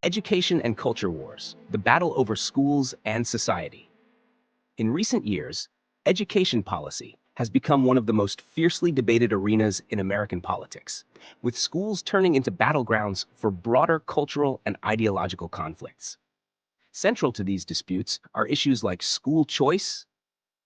Education and culture wars, the battle over schools and society. In recent years, education policy has become one of the most fiercely debated arenas in American politics, with schools turning into battlegrounds for broader cultural and ideological conflicts. Central to these disputes are issues like school choice,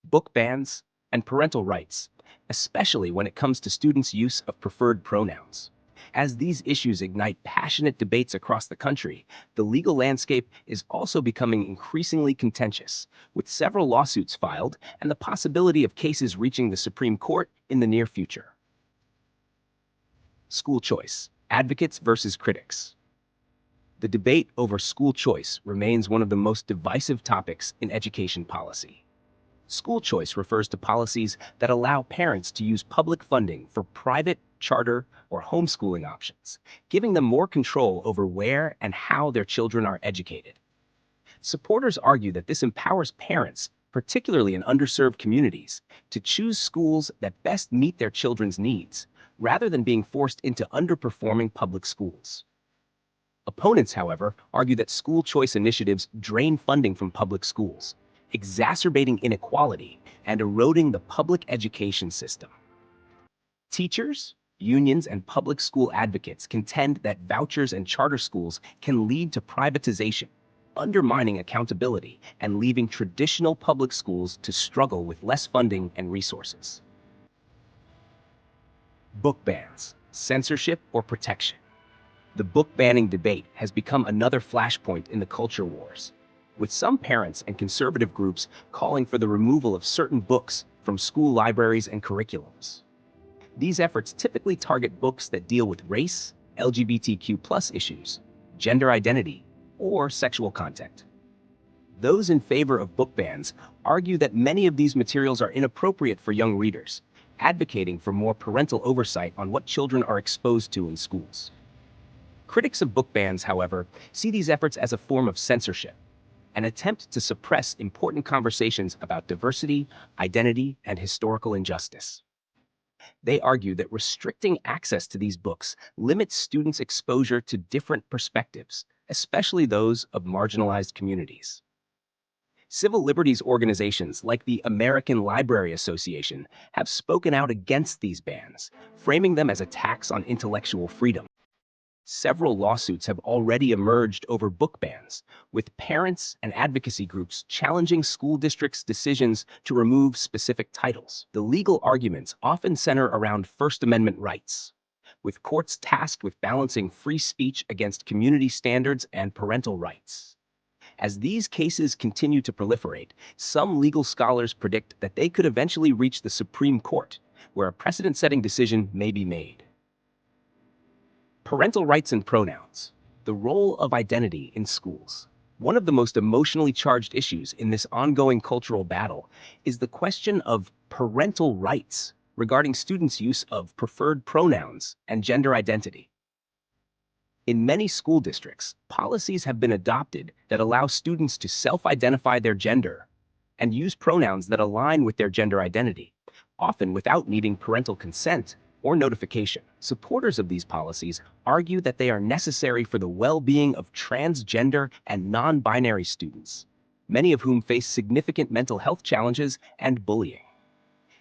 book bans, and parental rights, especially when it comes to students' use of preferred pronouns. As these issues ignite passionate debates across the country, the legal landscape is also becoming increasingly contentious, with several lawsuits filed and the possibility of cases reaching the Supreme Court in the near future. School choice, advocates versus critics. The debate over school choice remains one of the most divisive topics in education policy. School choice refers to policies that allow parents to use public funding for private, charter, or homeschooling options, giving them more control over where and how their children are educated. Supporters argue that this empowers parents, particularly in underserved communities, to choose schools that best meet their children's needs, rather than being forced into underperforming public schools. Opponents, however, argue that school choice initiatives drain funding from public schools, exacerbating inequality and eroding the public education system. Teachers, unions, and public school advocates contend that vouchers and charter schools can lead to privatization, undermining accountability and leaving traditional public schools to struggle with less funding and resources. Book bans, censorship, or protection. The book banning debate has become another flashpoint in the culture wars, with some parents and conservative groups calling for the removal of certain books from school libraries and curriculums. These efforts typically target books that deal with race, LGBTQ+ issues, gender identity, or sexual content. Those in favor of book bans argue that many of these materials are inappropriate for young readers, advocating for more parental oversight on what children are exposed to in schools. Critics of book bans, however, see these efforts as a form of censorship, an attempt to suppress important conversations about diversity, identity, and historical injustice. They argue that restricting access to these books limits students' exposure to different perspectives, especially those of marginalized communities. Civil liberties organizations like the American Library Association have spoken out against these bans, framing them as attacks on intellectual freedom. Several lawsuits have already emerged over book bans, with parents and advocacy groups challenging school districts' decisions to remove specific titles. The legal arguments often center around First Amendment rights, with courts tasked with balancing free speech against community standards and parental rights. As these cases continue to proliferate, some legal scholars predict that they could eventually reach the Supreme Court, where a precedent-setting decision may be made. Parental rights and pronouns, the role of identity in schools. One of the most emotionally charged issues in this ongoing cultural battle is the question of parental rights regarding students' use of preferred pronouns and gender identity. In many school districts, policies have been adopted that allow students to self-identify their gender and use pronouns that align with their gender identity, often without needing parental consent or notification. Supporters of these policies argue that they are necessary for the well-being of transgender and non-binary students, many of whom face significant mental health challenges and bullying.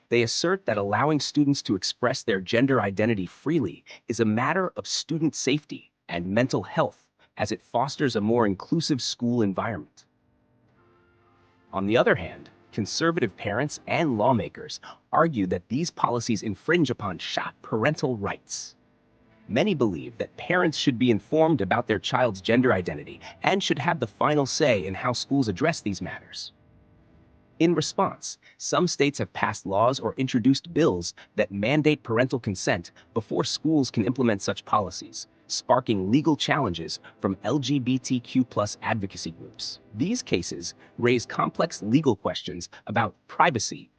They assert that allowing students to express their gender identity freely is a matter of student safety and mental health, as it fosters a more inclusive school environment. On the other hand, conservative parents and lawmakers argue that these policies infringe upon parental rights. Many believe that parents should be informed about their child's gender identity and should have the final say in how schools address these matters. In response, some states have passed laws or introduced bills that mandate parental consent before schools can implement such policies, sparking legal challenges from LGBTQ+ advocacy groups. These cases raise complex legal questions about privacy,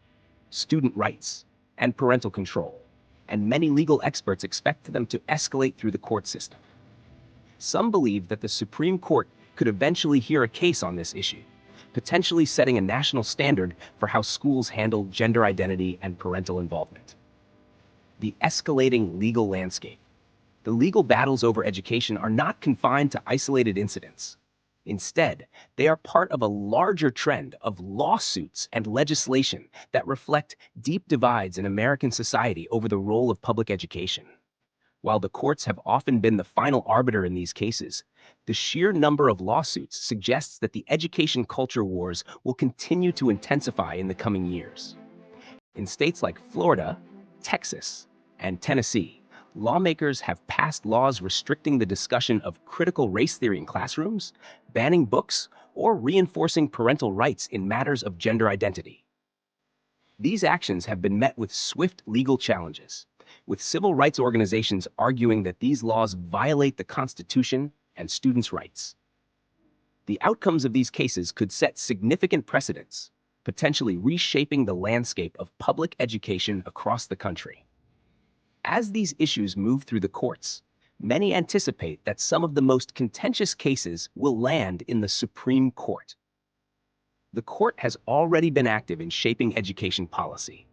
student rights, and parental control, and many legal experts expect them to escalate through the court system. Some believe that the Supreme Court could eventually hear a case on this issue, potentially setting a national standard for how schools handle gender identity and parental involvement. The escalating legal landscape. The legal battles over education are not confined to isolated incidents. Instead, they are part of a larger trend of lawsuits and legislation that reflect deep divides in American society over the role of public education. While the courts have often been the final arbiter in these cases, the sheer number of lawsuits suggests that the education culture wars will continue to intensify in the coming years. In states like Florida, Texas, and Tennessee, lawmakers have passed laws restricting the discussion of critical race theory in classrooms, banning books, or reinforcing parental rights in matters of gender identity. These actions have been met with swift legal challenges, with civil rights organizations arguing that these laws violate the Constitution and students' rights. The outcomes of these cases could set significant precedents, potentially reshaping the landscape of public education across the country. As these issues move through the courts, many anticipate that some of the most contentious cases will land in the Supreme Court. The court has already been active in shaping education policy,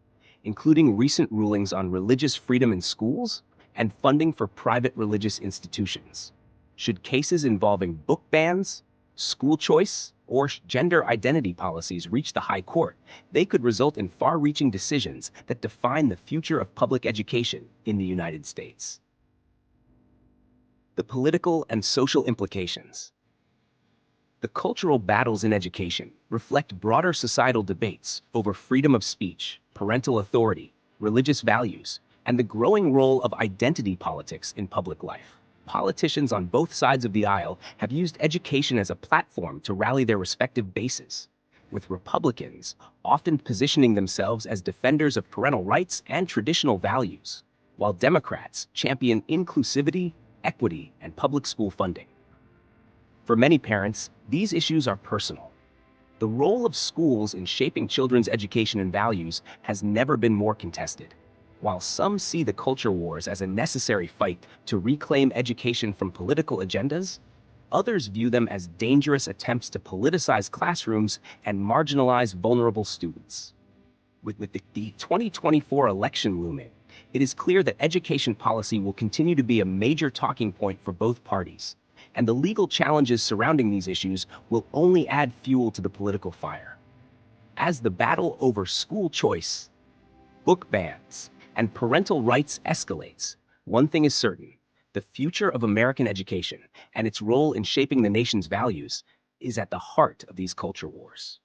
including recent rulings on religious freedom in schools and funding for private religious institutions. Should cases involving book bans, school choice, or gender identity policies reach the High Court, they could result in far-reaching decisions that define the future of public education in the United States. The political and social implications. The cultural battles in education reflect broader societal debates over freedom of speech, parental authority, religious values, and the growing role of identity politics in public life. Politicians on both sides of the aisle have used education as a platform to rally their respective bases, with Republicans often positioning themselves as defenders of parental rights and traditional values, while Democrats champion inclusivity, equity, and public school funding. For many parents, these issues are personal. The role of schools in shaping children's education and values has never been more contested. While some see the culture wars as a necessary fight to reclaim education from political agendas, others view them as dangerous attempts to politicize classrooms and marginalize vulnerable students. With the 2024 election looming, it is clear that education policy will continue to be a major talking point for both parties, and the legal challenges surrounding these issues will only add fuel to the political fire. As the battle over school choice, book bans, and parental rights escalates, one thing is certain: the future of American education and its role in shaping the nation's values is at the heart of these culture wars.